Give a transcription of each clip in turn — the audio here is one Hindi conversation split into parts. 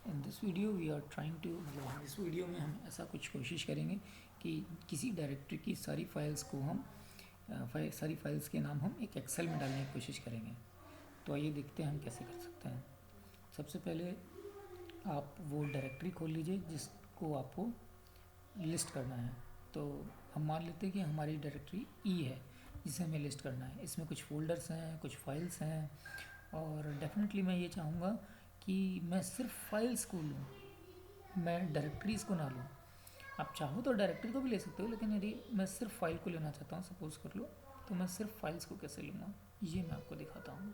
In this video we are trying to, मतलब इस वीडियो में हम ऐसा कुछ कोशिश करेंगे कि किसी डायरेक्टरी की सारी फाइल्स को हम सारी फाइल्स के नाम हम एक एक्सेल में डालने की कोशिश करेंगे। तो आइए देखते हैं हम कैसे कर सकते हैं। सबसे पहले आप वो डायरेक्टरी खोल लीजिए जिसको आपको लिस्ट करना है। तो हम मान लेते हैं कि हमारी डायरेक्टरी ई है जिसे हमें लिस्ट करना है। इसमें कुछ फोल्डर्स हैं, कुछ फाइल्स हैं, और डेफिनेटली मैं ये चाहूँगा कि मैं सिर्फ फाइल्स को लूँ, मैं डायरेक्टरीज़ को ना लूँ। आप चाहो तो डायरेक्टरी को भी ले सकते हो, लेकिन यदि मैं सिर्फ फाइल को लेना चाहता हूँ, सपोज कर लो, तो मैं सिर्फ फाइल्स को कैसे लूँगा ये मैं आपको दिखाता हूँ।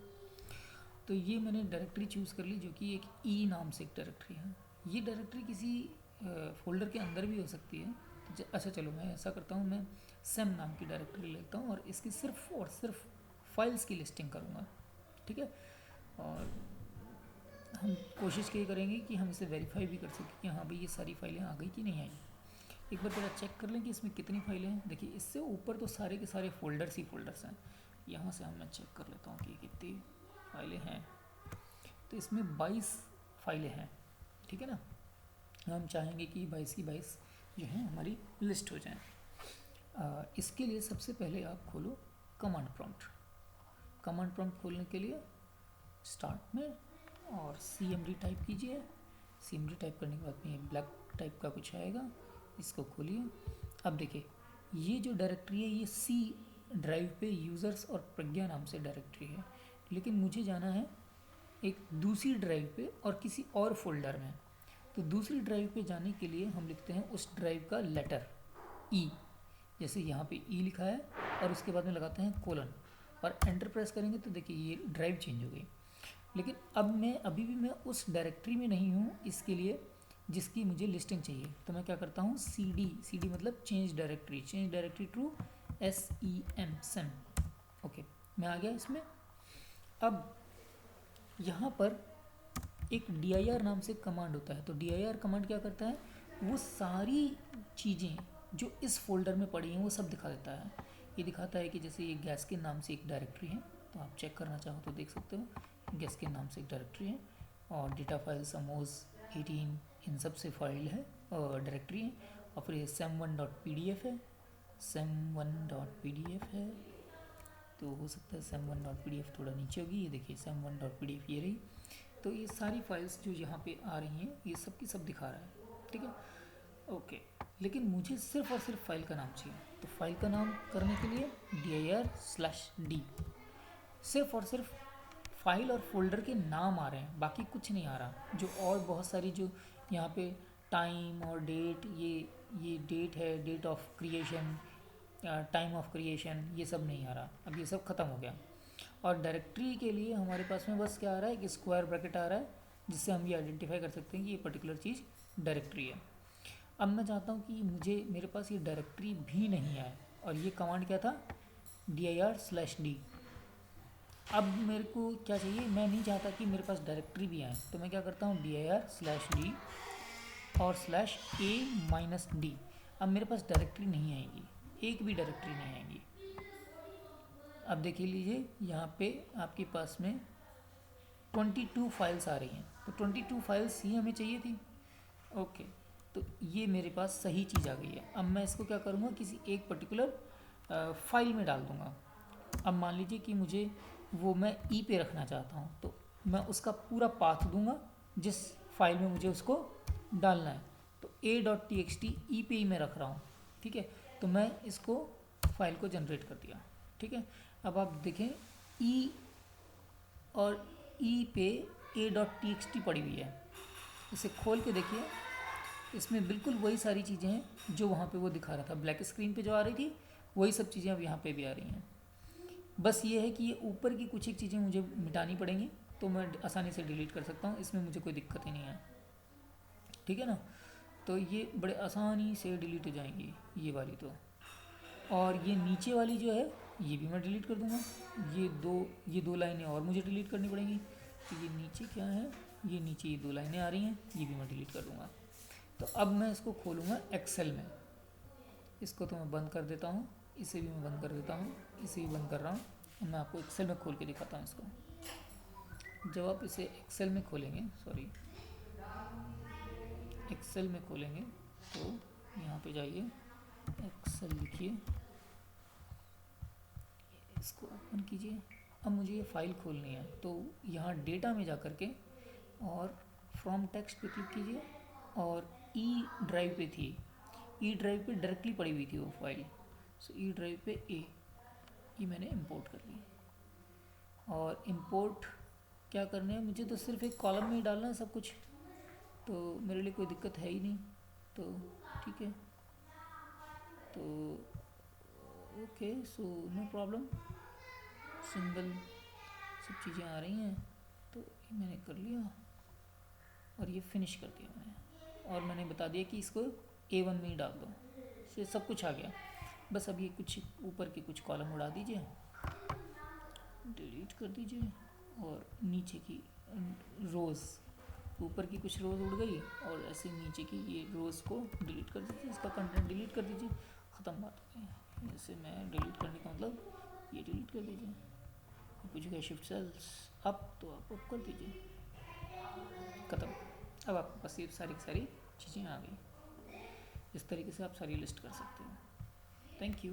तो ये मैंने डायरेक्टरी चूज़ कर ली जो कि एक ई नाम से एक डायरेक्टरी है। ये डायरेक्टरी किसी फोल्डर के अंदर भी हो सकती है। तो अच्छा चलो मैं ऐसा करता हूँ, मैं सेम नाम की डायरेक्टरी लेता हूँ और इसकी सिर्फ और सिर्फ फाइल्स की लिस्टिंग करूँगा, ठीक है। और हम कोशिश ये करेंगे कि हम इसे वेरीफाई भी कर सकें कि हाँ भाई ये सारी फाइलें आ गई कि नहीं आई। एक बार जरा चेक कर लें कि इसमें कितनी फाइलें हैं। देखिए इससे ऊपर तो सारे के सारे फोल्डर्स ही फोल्डर्स हैं। यहाँ से हम मैं चेक कर लेता हूँ कि कितनी फाइलें हैं। तो इसमें 22 फाइलें हैं, ठीक है ना। हम चाहेंगे कि 22 की 22 जो है हमारी लिस्ट हो जाए। इसके लिए सबसे पहले आप खोलो कमांड प्रॉम्प्ट। कमांड प्रॉम्प्ट खोलने के लिए स्टार्ट में और cmd टाइप कीजिए। cmd टाइप करने के बाद में ये ब्लैक टाइप का कुछ आएगा, इसको खोलिए। अब देखिए ये जो डायरेक्टरी है ये सी ड्राइव पे यूज़र्स और प्रज्ञा नाम से डायरेक्टरी है, लेकिन मुझे जाना है एक दूसरी ड्राइव पे और किसी और फोल्डर में। तो दूसरी ड्राइव पे जाने के लिए हम लिखते हैं उस ड्राइव का लेटर ई, जैसे यहाँ पे ई लिखा है और उसके बाद में लगाते हैं कोलन और एंटर प्रेस करेंगे तो देखिए ये ड्राइव चेंज हो गई। लेकिन अब मैं अभी भी मैं उस डायरेक्टरी में नहीं हूँ इसके लिए जिसकी मुझे लिस्टिंग चाहिए। तो मैं क्या करता हूँ सी डी मतलब change directory to SEM। Okay, मैं आ गया इसमें। अब यहाँ पर एक dir नाम से कमांड होता है। तो dir कमांड क्या करता है, वो सारी चीज़ें जो इस फोल्डर में पड़ी हैं वो सब दिखा देता है। ये दिखाता है कि जैसे ये गैस के नाम से एक डायरेक्टरी है, तो आप चेक करना चाहो तो देख सकते हो गैस के नाम से एक डायरेक्टरी है, और डेटा फाइल समोज 18 इन सब से फाइल है और डायरेक्टरी है। और फिर ये sem1.pdf है, sem1.pdf है, तो हो सकता है sem1.pdf थोड़ा नीचे होगी। ये देखिए sem1.pdf ये रही। तो ये सारी फाइल्स जो यहाँ पे आ रही हैं ये सब की सब दिखा रहा है, ठीक है। ओके, लेकिन मुझे सिर्फ और सिर्फ फाइल का नाम चाहिए। तो फाइल का नाम करने के लिए dir/d, सिर्फ और सिर्फ फाइल और फोल्डर के नाम आ रहे हैं, बाकी कुछ नहीं आ रहा। जो और बहुत सारी जो यहाँ पे टाइम और डेट, ये डेट है, date of creation, time of creation, ये सब नहीं आ रहा। अब ये सब ख़त्म हो गया। और डायरेक्टरी के लिए हमारे पास में बस क्या आ रहा है, एक स्क्वायर ब्रैकेट आ रहा है जिससे हम ये आइडेंटिफाई कर सकते हैं कि ये पर्टिकुलर चीज़ डायरेक्टरी है। अब मैं चाहता हूँ कि मेरे पास ये डायरेक्टरी भी नहीं आए, और ये कमांड क्या था, dir/d। अब मेरे को क्या चाहिए, मैं नहीं चाहता कि मेरे पास डायरेक्टरी भी आए, तो मैं क्या करता हूँ dir/d और /a-d। अब मेरे पास डायरेक्टरी नहीं आएगी, एक भी डायरेक्टरी नहीं आएगी। अब देख लीजिए यहाँ पे आपके पास में 22 फाइल्स आ रही हैं, तो 22 फाइल्स ही हमें चाहिए थी। ओके, तो ये मेरे पास सही चीज़ आ गई है। अब मैं इसको क्या करूँगा, किसी एक पर्टिकुलर फाइल में डाल दूँगा। अब मान लीजिए कि मुझे वो मैं ई पे रखना चाहता हूँ, तो मैं उसका पूरा पाथ दूंगा जिस फाइल में मुझे उसको डालना है। तो a.txt ई पे ही मैं रख रहा हूँ, ठीक है। तो मैं इसको फाइल को जनरेट कर दिया, ठीक है। अब आप देखें ई और ई पे a.txt पड़ी हुई है, इसे खोल के देखिए, इसमें बिल्कुल वही सारी चीज़ें हैं जो वहाँ पे वो दिखा रहा था। ब्लैक स्क्रीन पे जो आ रही थी वही सब चीज़ें अब यहाँ पे भी आ रही हैं। बस ये है कि ये ऊपर की कुछ एक चीज़ें मुझे मिटानी पड़ेंगी, तो मैं आसानी से डिलीट कर सकता हूँ, इसमें मुझे कोई दिक्कत ही नहीं है, ठीक है ना। तो ये बड़े आसानी से डिलीट हो जाएंगी ये वाली तो। और ये नीचे वाली जो है ये भी मैं डिलीट कर दूँगा। ये दो लाइनें और मुझे डिलीट करनी पड़ेंगी। तो ये नीचे क्या है, ये नीचे ये दो लाइनें आ रही हैं, ये भी मैं डिलीट कर दूँगा। तो अब मैं इसको खोलूँगा एक्सेल में। इसको तो मैं बंद कर देता हूँ, इसे भी मैं बंद कर देता हूँ, इसे भी बंद कर रहा हूँ। मैं आपको एक्सेल में खोल के दिखाता हूँ इसको। जब आप इसे एक्सेल में खोलेंगे, सॉरी, एक्सेल में खोलेंगे तो यहाँ पे जाइए, एक्सेल लिखिए, इसको ओपन कीजिए। अब मुझे ये फाइल खोलनी है, तो यहाँ डेटा में जा कर के और फ्रॉम टेक्स्ट पे क्लिक कीजिए, और ई ड्राइव पे थी, ई ड्राइव पे डायरेक्टली पड़ी हुई थी वो फाइल, सो ई ड्राइव पे ये मैंने इंपोर्ट कर ली। और इंपोर्ट क्या करना है, मुझे तो सिर्फ एक कॉलम में ही डालना है सब कुछ, तो मेरे लिए कोई दिक्कत है ही नहीं, तो ठीक है, तो okay, so no problem, single सब चीज़ें आ रही हैं, तो ये मैंने कर लिया और ये फिनिश कर दिया मैंने, और मैंने बता दिया कि इसको A1 में ही डाल दो, से सब कुछ आ गया। बस अब ये कुछ ऊपर के कुछ कॉलम उड़ा दीजिए, डिलीट कर दीजिए, और नीचे की रोज़, ऊपर की कुछ रोज़ उड़ गई, और ऐसे नीचे की ये रोज़ को डिलीट कर दीजिए, इसका कंटेंट डिलीट कर दीजिए, ख़त्म बात हो गई। जैसे मैं डिलीट करने का मतलब ये डिलीट कर दीजिए, पूछेगा शिफ्ट सेल्स अप, तो आप अप कर दीजिए, ख़त्म। अब आपके पास ये सारी की सारी चीज़ें आ गई। इस तरीके से आप सारी लिस्ट कर सकते हो। Thank you.